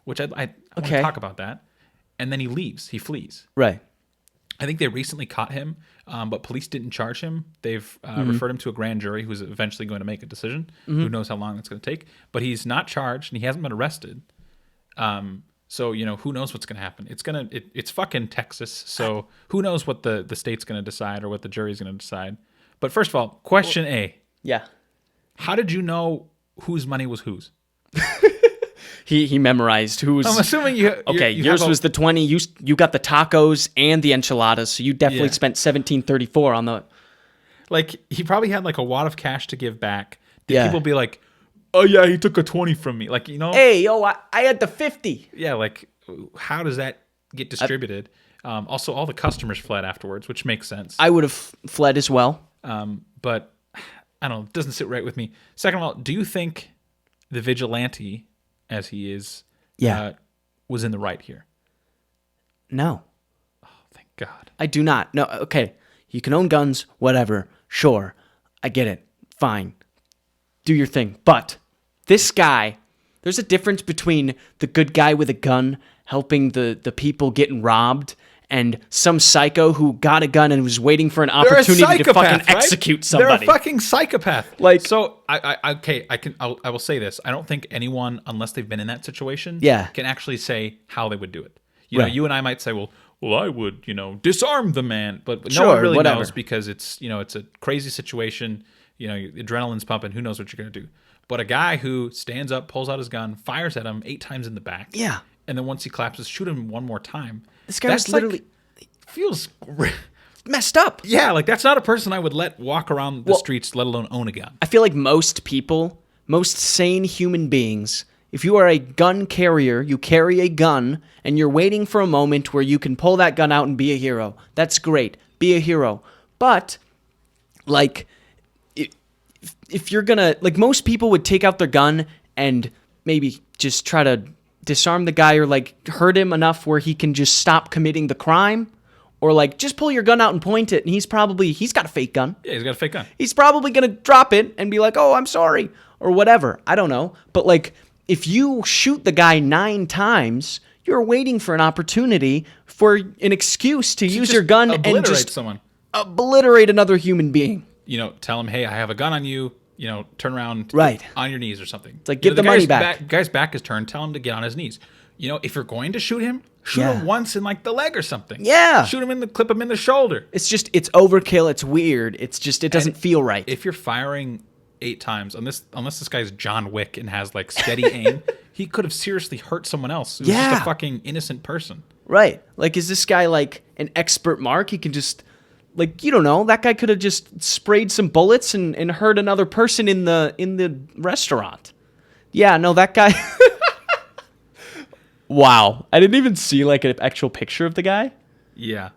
which I want to talk about that. And then he leaves. He flees. Right. I think they recently caught him, but police didn't charge him. They've referred him to a grand jury who's eventually going to make a decision. Who knows how long that's going to take. But he's not charged, and he hasn't been arrested. So, who knows what's going to happen? It's fucking Texas, so who knows what the state's going to decide or what the jury's going to decide. But first of all, question A. Yeah. How did you know whose money was whose? He memorized who's. I'm assuming you. Okay, yours was the 20. You got the tacos and the enchiladas, so you definitely spent $17.34 on the. Like, he probably had like a wad of cash to give back. Did people be like, "Oh yeah, he took a 20 from me"? Like, Hey, yo, I had the 50. Yeah, like, how does that get distributed? Also, all the customers fled afterwards, which makes sense. I would have fled as well. But I don't know, it doesn't sit right with me. Second of all, do you think the vigilante, as he is, was in the right here? No. Oh, thank God. I do not. No, okay. You can own guns, whatever. Sure. I get it. Fine. Do your thing. But this guy, there's a difference between the good guy with a gun helping the people getting robbed and some psycho who got a gun and was waiting for an opportunity to fucking execute somebody. They're a fucking psychopath. Like, so I will say this. I don't think anyone, unless they've been in that situation, can actually say how they would do it. You and I might say, well, I would, disarm the man, but no one really knows because it's a crazy situation. Adrenaline's pumping. Who knows what you're going to do? But a guy who stands up, pulls out his gun, fires at him 8 times in the back. Yeah. And then once he collapses, shoot him one more time. This guy was literally feels messed up. Yeah, like that's not a person I would let walk around the streets, let alone own a gun. I feel like most people, most sane human beings, if you are a gun carrier, you carry a gun, and you're waiting for a moment where you can pull that gun out and be a hero. That's great. Be a hero. But, like, if you're gonna, like, most people would take out their gun and maybe just try to disarm the guy or, like, hurt him enough where he can just stop committing the crime. Or, like, just pull your gun out and point it, and he's got a fake gun. Yeah, he's got a fake gun. He's probably going to drop it and be like, oh, I'm sorry, or whatever. I don't know. But, like, if you shoot the guy 9 times, you're waiting for an opportunity for an excuse to use your gun and just obliterate another human being. Tell him, hey, I have a gun on you. Turn around on your knees or something. It's like, get the money back. Guy's back is turned. Tell him to get on his knees. If you're going to shoot him, shoot him once in like the leg or something. Yeah. Shoot him clip him in the shoulder. It's overkill. It's weird. It's just, it doesn't feel right. If you're firing 8 times, unless this guy's John Wick and has like steady aim, he could have seriously hurt someone else. It was just a fucking innocent person. Right. Like, is this guy like an expert mark? He can just, like, you don't know. That guy could have just sprayed some bullets and hurt another person in the restaurant. Yeah, no, that guy. Wow. I didn't even see like an actual picture of the guy. Yeah.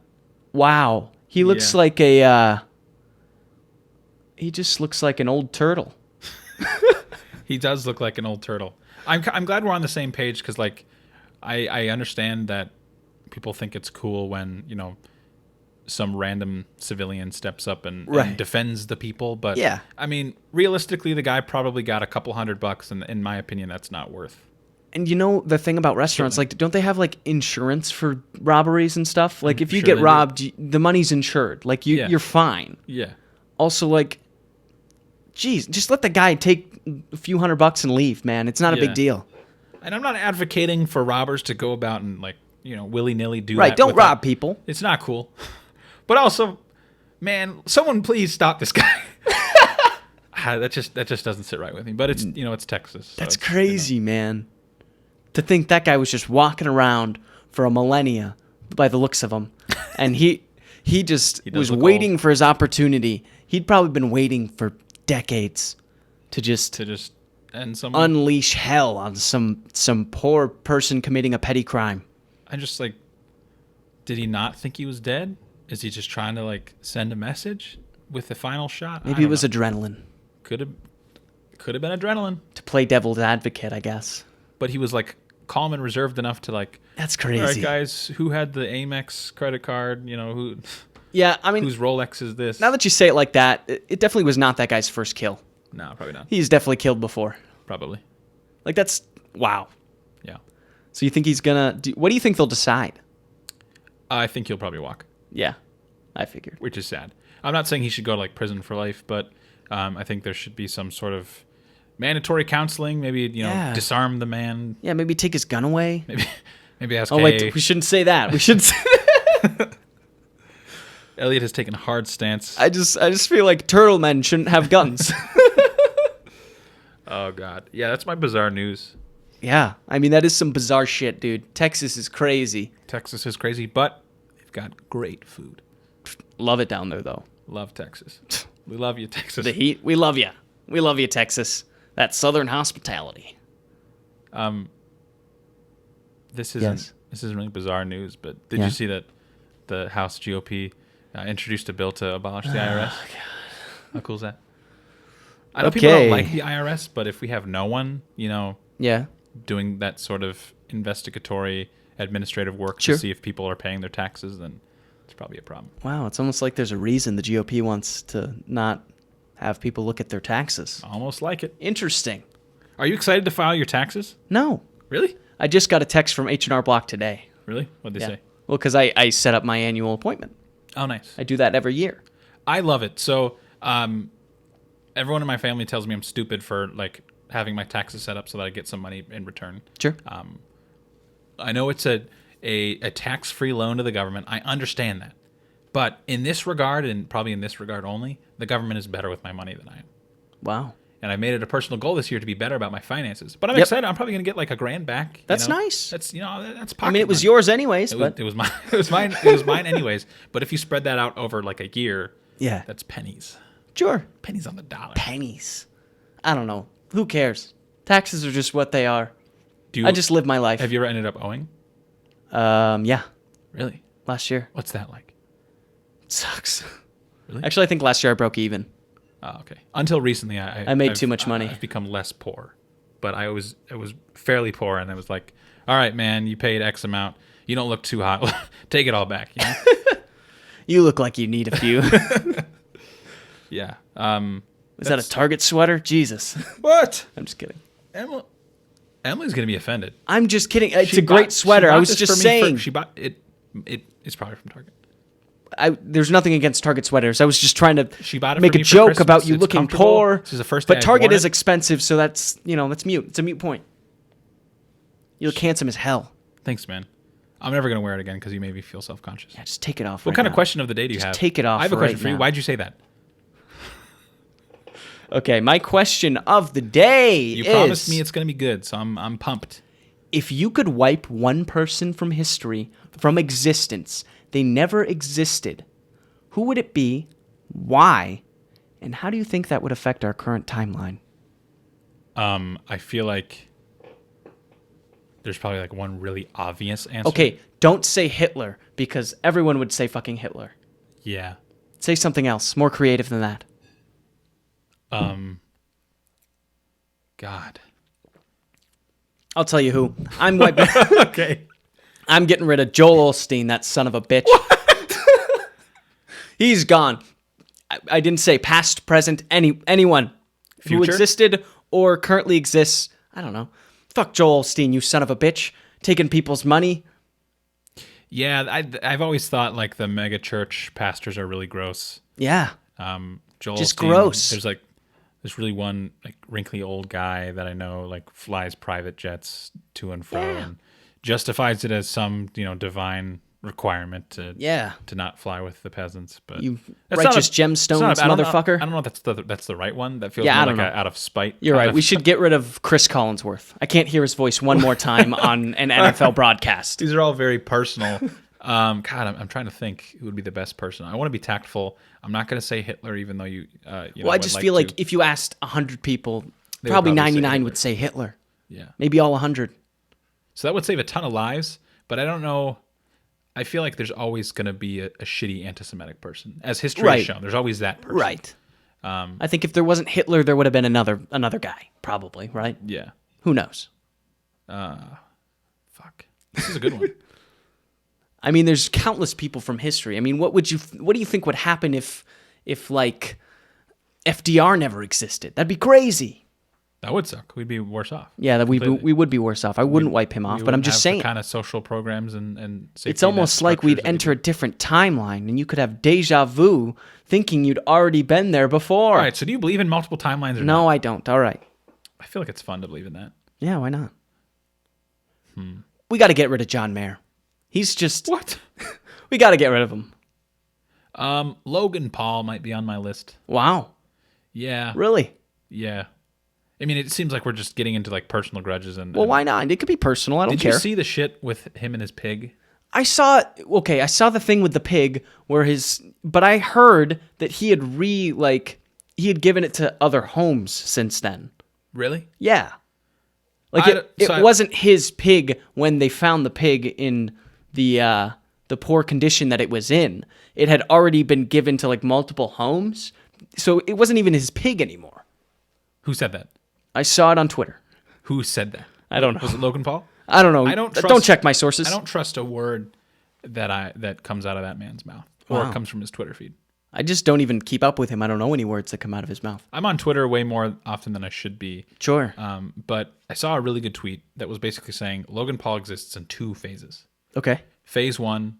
Wow. He looks like he just looks like an old turtle. He does look like an old turtle. I'm glad we're on the same page because, like, I understand that people think it's cool when, some random civilian steps up and defends the people. But, I mean, realistically, the guy probably got a couple $100, and in my opinion, that's not worth And you know the thing about restaurants, like, don't they have like insurance for robberies and stuff? Like, if you sure get they do. robbed, the money's insured. Like, you're fine. Yeah. Also, like, geez, just let the guy take a few $100 and leave, man. It's not a big deal. And I'm not advocating for robbers to go about and, like, you know, willy-nilly do that. Right, don't rob people. It's not cool. But also, man, someone please stop this guy. that just doesn't sit right with me. But it's, you know, it's Texas. So That's it's, crazy, man. To think that guy was just walking around for a millennia by the looks of him. And he just was waiting for his opportunity. He'd probably been waiting for decades to just and some unleash hell on some poor person committing a petty crime. I just, like, did he not think he was dead? Is he just trying to, like, send a message with the final shot? Maybe it was adrenaline. Could have been adrenaline. To play devil's advocate, I guess. But he was, like, calm and reserved enough to, like, that's crazy. All right, guys, who had the Amex credit card? You know, who? Yeah, I mean, whose Rolex is this? Now that you say it like that, it definitely was not that guy's first kill. No, probably not. He's definitely killed before. Probably. Like, that's wow. Yeah. So you think he's gonna? What do you think they'll decide? I think he'll probably walk. Yeah, I figured. Which is sad. I'm not saying he should go to, like, prison for life, but I think there should be some sort of mandatory counseling. Maybe, you know, disarm the man. Yeah, maybe take his gun away. Maybe ask. Oh wait, we shouldn't say that. We shouldn't say that. Elliott has taken a hard stance. I just feel like turtle men shouldn't have guns. Oh God, yeah, that's my bizarre news. Yeah, I mean, that is some bizarre shit, dude. Texas is crazy. Texas is crazy, but they've got great food. Love it down there, though. Love Texas. We love you, Texas. The heat. We love you. We love you, Texas. That southern hospitality. This isn't really bizarre news, but did you see that the House GOP introduced a bill to abolish the IRS? Oh, God. How cool is that? I know people don't like the IRS, but if we have no one, you know, doing that sort of investigatory administrative work to see if people are paying their taxes, then it's probably a problem. Wow, it's almost like there's a reason the GOP wants to not have people look at their taxes. Almost like it. Interesting. Are you excited to file your taxes? No. Really? I just got a text from H&R Block today. Really? What'd they say? Well, because I set up my annual appointment. Oh, nice. I do that every year. I love it. So everyone in my family tells me I'm stupid for, like, having my taxes set up so that I get some money in return. Sure. I know it's a tax-free loan to the government. I understand that. But in this regard, and probably in this regard only, the government is better with my money than I am. Wow. And I made it a personal goal this year to be better about my finances. But I'm excited. I'm probably going to get like $1,000 back. That's nice. That's, you know, that's pocket I mean, it was money. yours anyways. It but was mine. It was mine. It was mine anyways. But if you spread that out over like a year, that's pennies. Sure. Pennies on the dollar. Pennies. I don't know. Who cares? Taxes are just what they are. I just live my life. Have you ever ended up owing? Yeah. Really? Last year. What's that like? It sucks. Really? Actually, I think last year I broke even. Oh, okay. Until recently, I made too much money. I've become less poor, but I was fairly poor, and I was like, all right, man, you paid X amount. You don't look too hot. Take it all back. You know? You look like you need a few. Yeah. Is that a Target sweater? Jesus. What? I'm just kidding. Emily's gonna be offended. I'm just kidding. It's a great sweater. I was just saying. She bought it. It's probably from Target. There's nothing against Target sweaters. I was just trying to for make a me for joke Christmas. about you It's looking comfortable. poor. This is the first day but I've Target worn is it. expensive, so that's mute. It's a mute point. You look handsome as hell. Thanks, man. I'm never gonna wear it again because you made me feel self-conscious. Yeah, just take it off. What kind of question of the day do you have? Take it off. I have a question right for you. now. Why'd you say that? Okay, my question of the day You is, promised me it's gonna be good, so I'm pumped. if you could wipe one person from history, from existence, they never existed, who would it be, why, and how do you think that would affect our current timeline? I feel like there's probably like one really obvious answer. Okay, don't say Hitler, because everyone would say fucking Hitler. Yeah. Say something else, more creative than that. God. I'll tell you who. I'm wiping. Okay. I'm getting rid of Joel Osteen, that son of a bitch. He's gone. I didn't say past, present, anyone who Future? existed or currently exists. I don't know. Fuck Joel Osteen, you son of a bitch, taking people's money. Yeah, I've always thought like the mega church pastors are really gross. Yeah. Joel Just Osteen, gross. There's really one like wrinkly old guy that I know like flies private jets to and fro and justifies it as some divine requirement to not fly with the peasants. But You that's righteous not a- gemstones, it's not a- motherfucker. I don't know if that's the right one. That feels Yeah, I more don't like know. out of spite. You're Out right. of- We should get rid of Chris Collinsworth. I can't hear his voice one more time on an NFL broadcast. These are all very personal. God, I'm trying to think who would be the best person. I want to be tactful. I'm not going to say Hitler, even though you. Well, I just feel like if you asked 100 people, would probably probably say 99 Hitler. would say Hitler. Yeah. Maybe all 100. So that would save a ton of lives, but I don't know. I feel like there's always going to be a shitty anti-Semitic person, as history has shown. There's always that person. Right. I think if there wasn't Hitler, there would have been another guy, probably, right? Yeah. Who knows? Fuck. This is a good one. I mean, there's countless people from history. I mean, what do you think would happen if like FDR never existed? That'd be crazy. That would suck. We'd be worse off. Yeah, that we Completely. would be worse off. I wouldn't wipe him off, but I'm just saying. kind of social programs and safety It's almost net like we'd structures that enter a different timeline, and you could have deja vu, thinking you'd already been there before. All right. So do you believe in multiple timelines or No, not? I don't. All right. I feel like it's fun to believe in that. Yeah, why not? We got to get rid of John Mayer. He's just. What? We got to get rid of him. Logan Paul might be on my list. Wow. Yeah. Really? Yeah. I mean, it seems like we're just getting into like personal grudges and. Well, why not? It could be personal. I don't Did care. you see the shit with him and his pig? I saw the thing with the pig where but I heard that he had he had given it to other homes since then. Really? Yeah. Like it wasn't his pig when they found the pig in the poor condition that it was in. It had already been given to like multiple homes. So it wasn't even his pig anymore. Who said that? I saw it on Twitter. Who said that? I don't know. Was it Logan Paul? I don't know. I don't Don't check my sources. I don't trust a word that comes out of that man's mouth or Wow. comes from his Twitter feed. I just don't even keep up with him. I don't know any words that come out of his mouth. I'm on Twitter way more often than I should be. Sure. But I saw a really good tweet that was basically saying Logan Paul exists in 2 phases. Okay. Phase 1,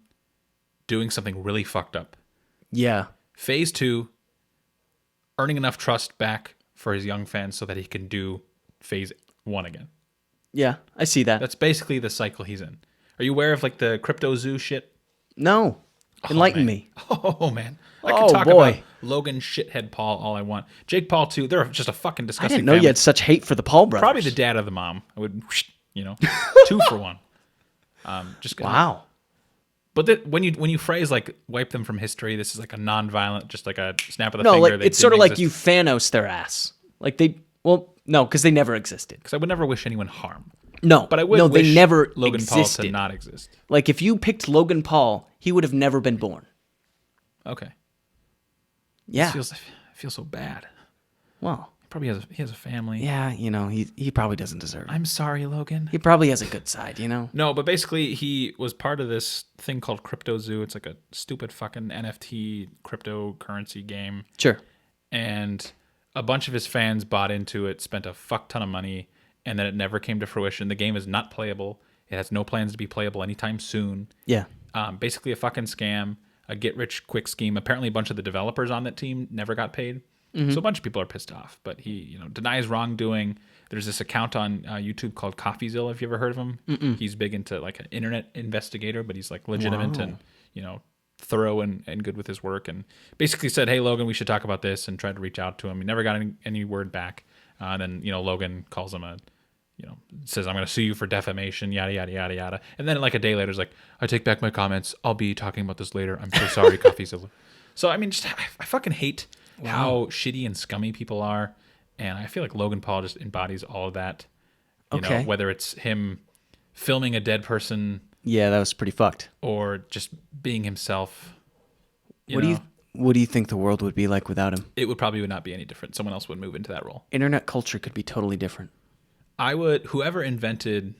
doing something really fucked up. Yeah. Phase 2, earning enough trust back for his young fans so that he can do phase 1 again. Yeah, I see that. That's basically the cycle he's in. Are you aware of like the crypto zoo shit? No. Enlighten man. me. Oh man, I Oh, could talk boy. about Logan shithead Paul all I want. Jake Paul too. They're just a fucking I disgusting. didn't know family. you had such hate for the Paul brothers. Probably the dad of the mom. I would, 2 for 1. Just Wow. But when you phrase like wipe them from history, this is like a non-violent, just like a snap of the No, finger. like they it's sort of didn't like you Thanos their ass. Like no, because they never existed. Because I would never wish anyone harm. No, But I would no, wish they never Logan existed. Paul to not exist. Like if you picked Logan Paul, he would have never been born. Okay. Yeah. I feel so bad. Well, Probably he has a family. yeah, he probably doesn't deserve it. I'm sorry, Logan. He probably has a good side, No, but basically he was part of this thing called Crypto Zoo. It's like a stupid fucking NFT cryptocurrency game. Sure. And a bunch of his fans bought into it, spent a fuck ton of money, and then it never came to fruition. The game is not playable. It has no plans to be playable anytime soon. Yeah. Basically a fucking scam, a get-rich-quick scheme. Apparently a bunch of the developers on that team never got paid. So a bunch of people are pissed off. But he denies wrongdoing. There's this account on YouTube called CoffeeZilla. Have you ever heard of him? Mm-mm. He's big into like an internet investigator, but he's like legitimate and thorough and good with his work. And basically said, "Hey Logan, we should talk about this," and tried to reach out to him. He never got any word back. Then Logan calls him says, "I'm going to sue you for defamation," yada yada yada yada. And then like a day later, is like, "I take back my comments. I'll be talking about this later. I'm so sorry, CoffeeZilla." So I mean, I fucking hate how shitty and scummy people are, and I feel like Logan Paul just embodies all of that. Okay. Whether it's him filming a dead person Yeah, that was pretty fucked. or just being himself. What do you think the world would be like without him? It would not be any different. Someone else would move into that role. Internet culture could be totally different. Whoever invented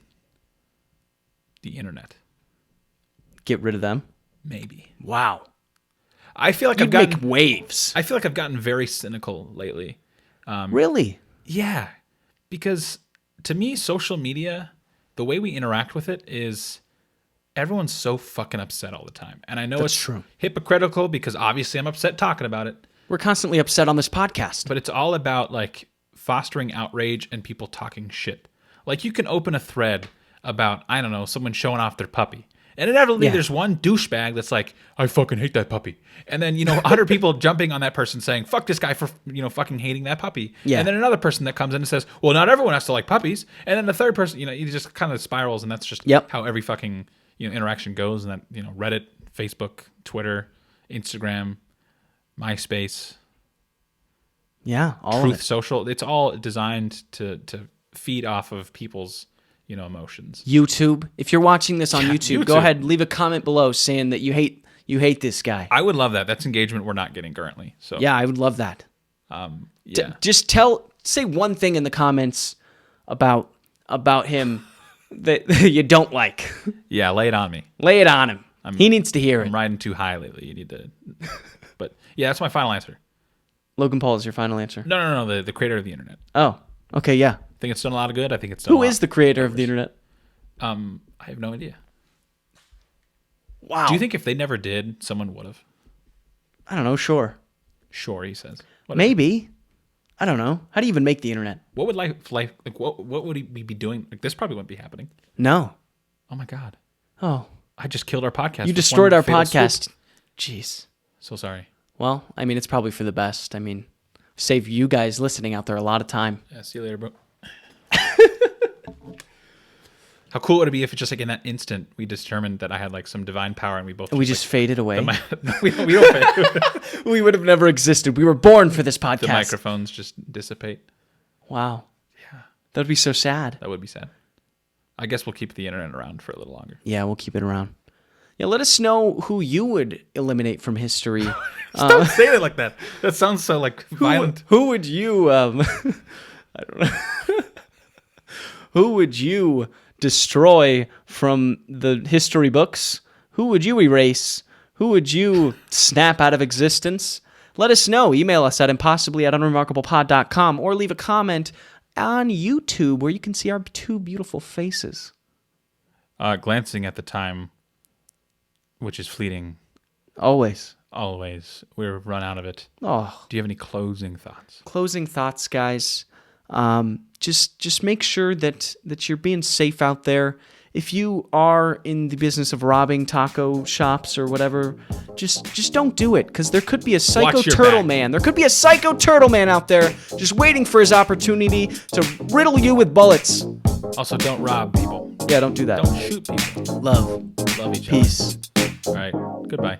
the internet, Get rid of them? maybe. Wow. I feel like You'd I've make gotten waves. I feel like I've gotten very cynical lately. Really? Yeah, because to me, social media, the way we interact with it is everyone's so fucking upset all the time. And I know That's it's true. hypocritical because obviously I'm upset talking about it. We're constantly upset on this podcast. But it's all about like fostering outrage and people talking shit. Like you can open a thread about, I don't know, someone showing off their puppy. And inevitably there's one douchebag that's like, I fucking hate that puppy. And then, 100 people jumping on that person saying, fuck this guy for, fucking hating that puppy. Yeah. And then another person that comes in and says, well, not everyone has to like puppies. And then the third person, it just kind of spirals. And that's just how every fucking, interaction goes. And that, Reddit, Facebook, Twitter, Instagram, MySpace. Yeah. All Truth of it. Social. It's all designed to feed off of people's emotions. YouTube. If you're watching this on YouTube, go ahead, leave a comment below saying that you hate this guy. I would love that. That's engagement we're not getting currently. So yeah, I would love that. Just say one thing in the comments about him that you don't like. Yeah, lay it on me. Lay it on him. He needs to hear it. I'm riding too high lately. You need to. But yeah, that's my final answer. Logan Paul is your final answer. No. The creator of the internet. Oh, okay, yeah. I think it's done a lot of good. I think it's done. Who is the creator of the internet? I have no idea. Wow. Do you think if they never did, someone would have? I don't know. Sure. Sure, he says. Whatever. Maybe. I don't know. How do you even make the internet? What would life like? What would he be doing? Like this probably wouldn't be happening. No. Oh my god. Oh. I just killed our podcast. You destroyed our podcast. Jeez. So sorry. Well, I mean, it's probably for the best. I mean, save you guys listening out there a lot of time. Yeah. See you later, bro. How cool would it be if it's just like in that instant we determined that I had like some divine power and we both just faded away. we don't fade. We would have never existed. We were born for this podcast. The microphones just dissipate. Wow. Yeah. That would be so sad. That would be sad. I guess we'll keep the internet around for a little longer. Yeah, we'll keep it around. Yeah, let us know who you would eliminate from history. Stop saying it like that. That sounds so like violent. Who would you I don't know. Who would you destroy from the history books? Who would you erase? Who would you snap out of existence? Let us know. Email us at impossibly@unremarkablepod.com or leave a comment on YouTube where you can see our two beautiful faces. Glancing at the time, which is fleeting. Always. We've run out of it. Oh. Do you have any closing thoughts? Closing thoughts, guys. Just make sure that you're being safe out there. If you are in the business of robbing taco shops or whatever, just don't do it, because there could be a psycho turtle man. There could be a psycho turtle man out there just waiting for his opportunity to riddle you with bullets. Also, don't rob people. Yeah, don't do that. Don't shoot people. Love Love each Peace. other. All right. Goodbye.